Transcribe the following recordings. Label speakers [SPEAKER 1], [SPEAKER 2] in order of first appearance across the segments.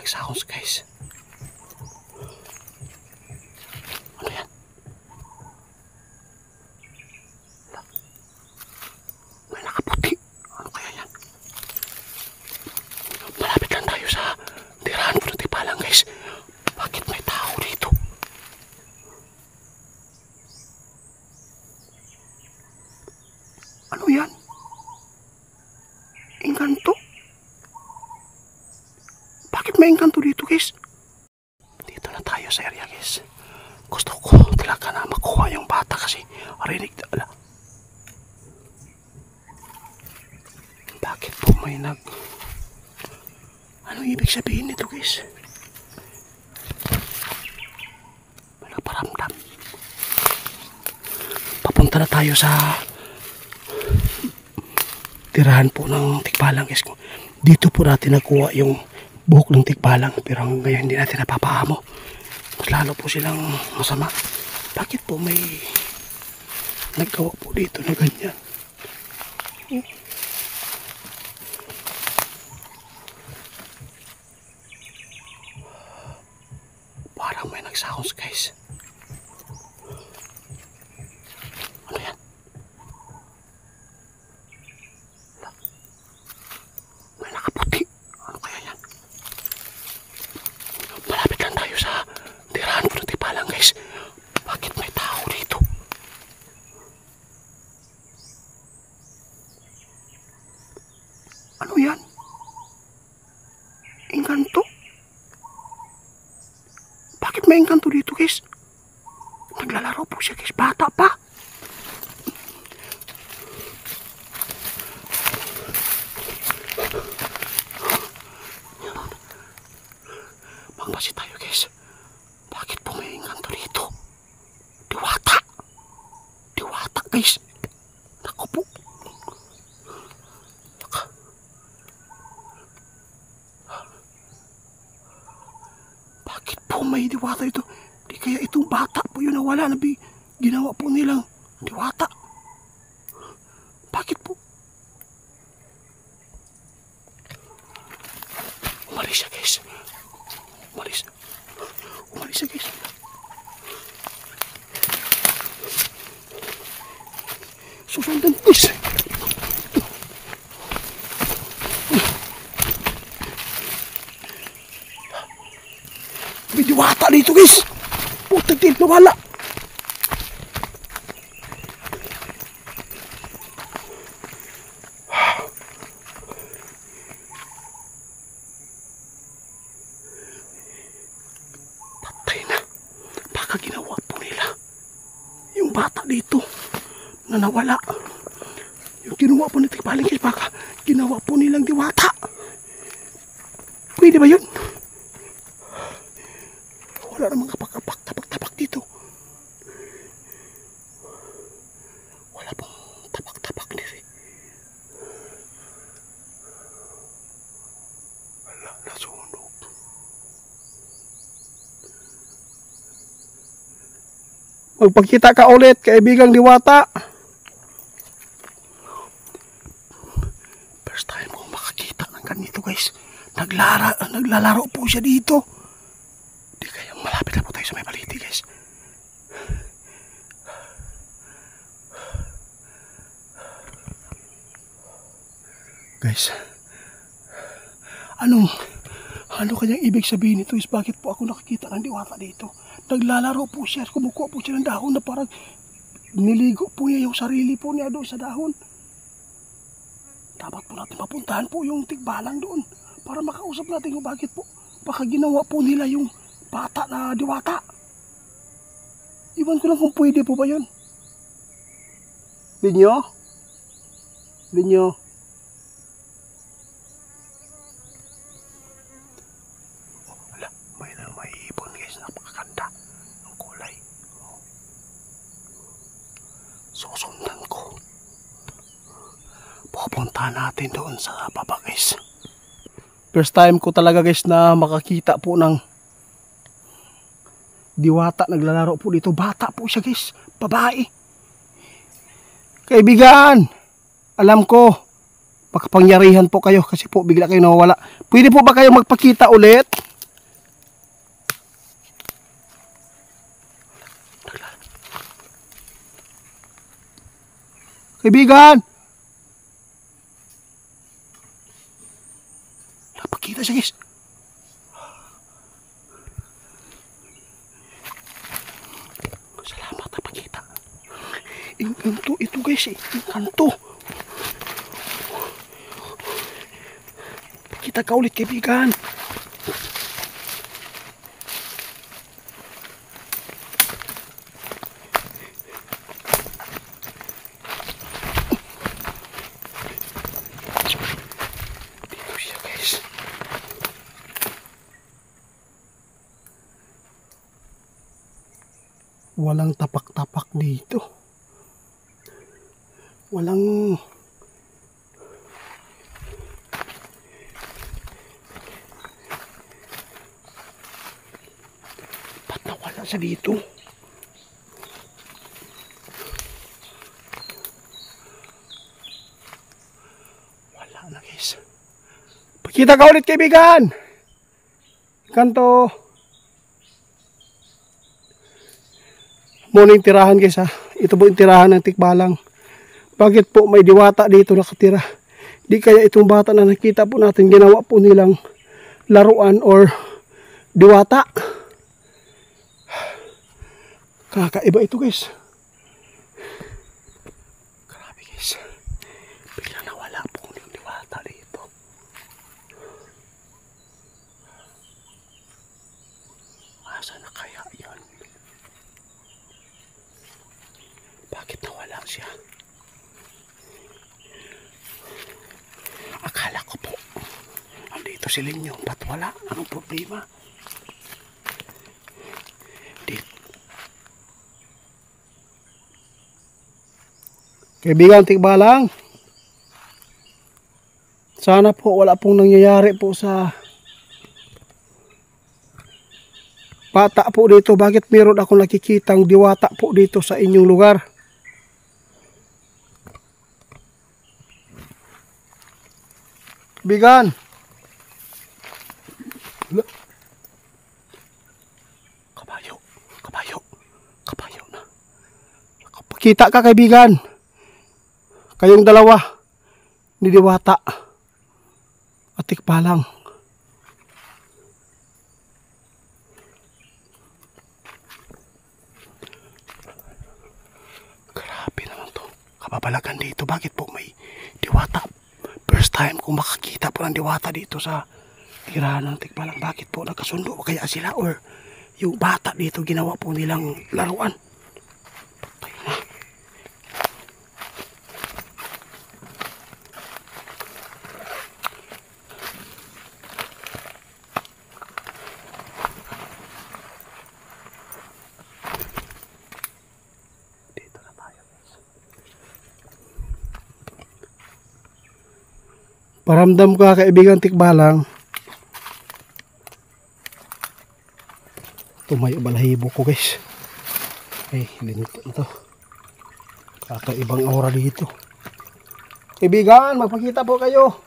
[SPEAKER 1] nag-sounds, guys. Ano yan? May nakaputi. Ano kaya yan? Malapit lang tayo sa tirahan po ng tipalang, guys. Bakit may tao dito? Ano yan? Engkanto? Bakit may engkanto dito, guys? Dito na tayo sa area, guys. Gusto ko talaga na makuha yung bata kasi rinig na. Bakit po may Anong ibig sabihin nito, guys? May nagparamdam. Papunta na tayo sa tirahan po ng tikbalang, guys. Dito po natin nakuha yung buhok ng tikbalang, pero ngayon hindi natin napapaamo. Mas lalo po silang masama. Bakit po may naggawa po dito na ganyan? Parang may nag-sounds, guys. Ano yan? May nakaputi. Ano kaya yan? Malapit lang tayo sa tirahan po ng tipalang, guys. Bakit may tao dito? Ano yan? Engkanto? Bakit may engkanto dito, guys? Naglalaro po siya, guys. Bata pa. Magbasi tayo, guys. Bakit po may engkanto dito? Diwata. Diwata, guys. Naku po. Bakit po may diwata ito? Di kaya itong bata po yun na wala na ginawa po nilang diwata. Bakit po? Umalis siya, guys. Umalis. Umalis siya, guys. Susundan, guys. May diwata dito, guys. Putang din, nawala. Patay na. Baka ginawa po nila yung bata dito na nawala. Yung ginawa po ng tikbalang, guys, baka ginawa po nilang diwata. Pwede ba yun? Wala namang tapak dito. Wala pong tapak dito. Wala, nasunog. Magpakita ka ulit, kaibigang diwata. First time ko makakita ng ganito, guys. Naglalaro po siya dito. Di kaya malapit na po tayo sa may baliti, guys. Guys, ano kanyang ibig sabihin nito is bakit po ako nakikita ng diwata dito? Naglalaro po siya, kumukuha po siya ng dahon na parang niligo po niya yung sarili po niya doon sa dahon. Dapat po natin mapuntahan po yung tikbalang doon para makausap natin kung bakit po baka ginawa po nila yung bata na diwata. Iwan ko lang kung pwede po ba yun. Linyo? Wala, may ibon, guys. Napakaganda ng kulay. Susundan ko. Pupunta natin doon sa baba, guys. First time ko talaga, guys, na makakita po ng diwata. Naglalaro po dito. Bata po siya, guys. Babae. Kaibigan, alam ko makapangyarihan po kayo kasi po bigla kayo nawawala. Pwede po ba kayo magpakita ulit? Kaibigan! Napakita siya guys. Salamat napakita. Inkanto ito guys eh. Inkanto. Kita ka ulit kaibigan. Dito siya guys. Walang tapak-tapak dito. Walang nawala sa dito. Wala na guys. Pakita ka ulit kaibigan. Kanto. Muna yung tirahan guys ha. Ito po yung tirahan ng tikbalang. Bakit po may diwata dito nakatira? Di kaya itong bata na nakita po natin ginawa po nilang laruan or diwata. Kakaiba ito guys. Grabe guys. Biglang nawala po yung diwata dito. Asa na kaya yan? Bakit nawala siya? Akala ko po andito sila nyo. Ba't wala? Anong problema? Kaibigan tikbalang, sana po wala pong nangyayari po sa bata po dito. Bakit meron akong nakikitang diwata po dito sa inyong lugar? Kaibigan, kabayo, kabayo, kabayo na. Pakita ka kaibigan. Kayong dalawa ni diwata at tikbalang. Grabe naman to. Kababalagan dito. Bakit po may diwata? First time kung makakita po ng diwata dito sa tirahan ng tikbalang. Bakit po nagkasundo kaya sila or yung bata dito ginawa po nilang laruan? Paramdam ka kaibigan tikbalang. Tumayo balahibo ko guys. Ay, linito ito. Kakaibang aura dito. Kaibigan, magpakita po kayo.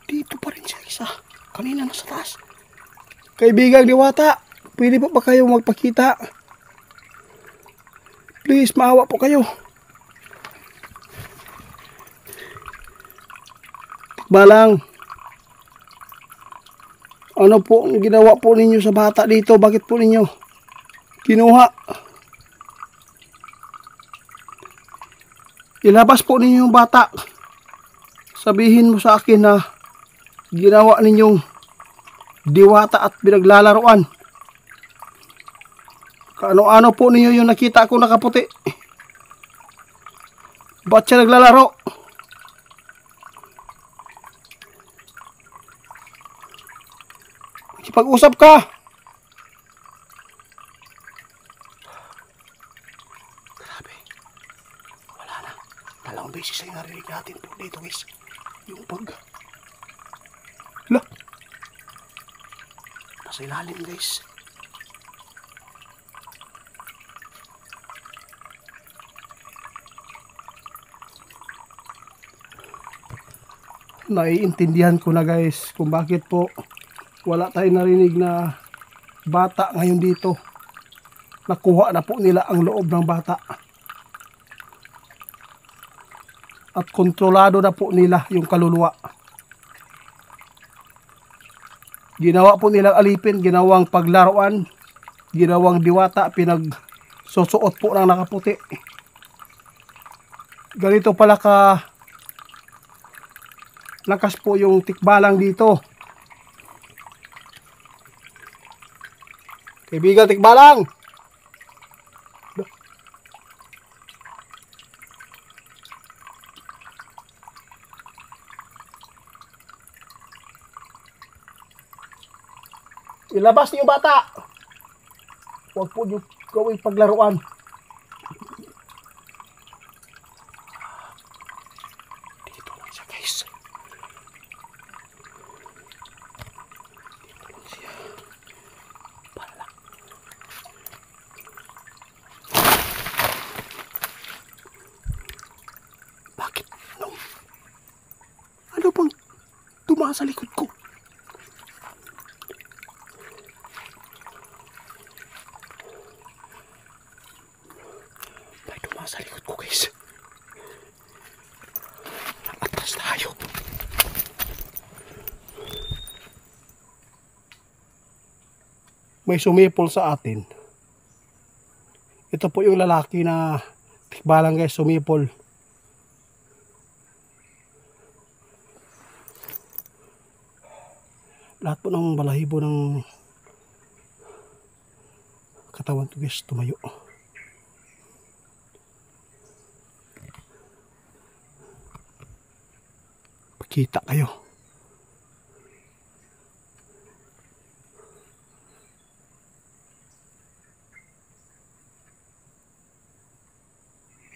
[SPEAKER 1] Dito pa rin siya isa. Kanina nasa taas. Kaibigan diwata, pwede po ba kayo magpakita? Please, maawa po kayo. Balang, ano po ang ginawa po ninyo sa bata dito? Bakit po ninyo kinuha? Ilabas po ninyo yung bata. Sabihin mo sa akin na ginawa ninyong diwata at pinaglalaruan. Ano-ano po ninyo yung nakita ko nakaputi? Ba't siya naglalaro? Pag-usap ka. Grabe. Wala na. Dalawang beses ay narinig natin po dito guys. Yung pag... Hala. Nasa ilalim guys. Naiintindihan ko na guys kung bakit po wala tayong narinig na bata ngayon dito. nakuha na po nila ang loob ng bata. At kontrolado na po nila yung kaluluwa. Ginawa po nilang alipin, ginawang paglaruan, ginawang diwata, pinagsusuot po ng nakaputi. Ganito pala ka lakas po yung tikbalang dito. Kaibigan tikbalang! Ilabas niyo bata! Huwag po niyo gawing paglaruan. Dito lang siya, guys. Dito lang siya. Pala. Bakit? Ano bang tumaas sa likod ko? Sa likod ko, guys. Atras tayo. May sumipol sa atin. Ito po yung lalaki na tikbalang, guys, sumipol. Lahat po ng balahibo ng katawan ko, guys, tumayo. Kita kayo.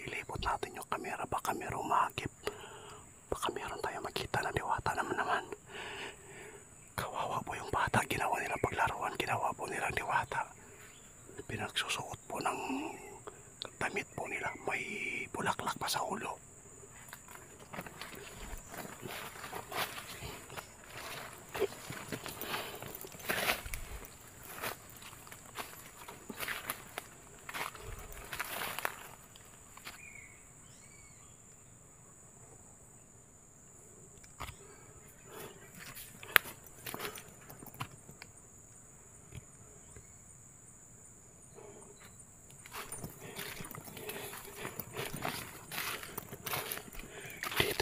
[SPEAKER 1] Ilipot natin yung kamera. Baka meron mahagip. Baka meron tayo makita na diwata naman. Kawawa po yung bata. Ginawa nila paglaruan. Ginawa po nilang diwata. Pinagsusuot po ng damit po nila. May bulaklak pa sa ulo.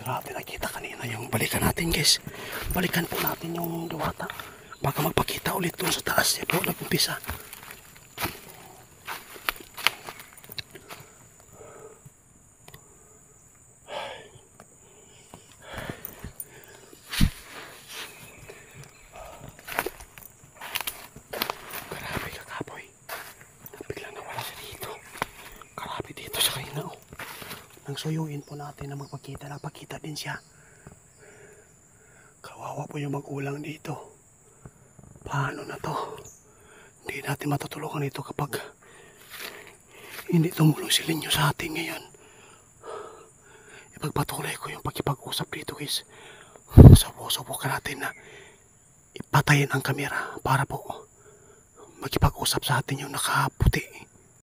[SPEAKER 1] Natin nakita kanina yung balikan natin, guys. Balikan po natin yung diwata. Baka magpakita ulit doon sa taas. Yan po nag-umpisa. Grabe kakaboy. Biglang nawala siya dito. Grabe dito sa kanina, oh. Nang suyuin po natin na magpakita, napakita din siya. Kawawa po yung magulang dito. Paano na to? Hindi natin matutulungan ito kapag hindi tumulong si Linyo sa atin ngayon. Ipagpatuloy ko yung pagkipag-usap dito, guys. Subukan natin na ipatayin ang kamera para po magkipag-usap sa atin yung nakaputi.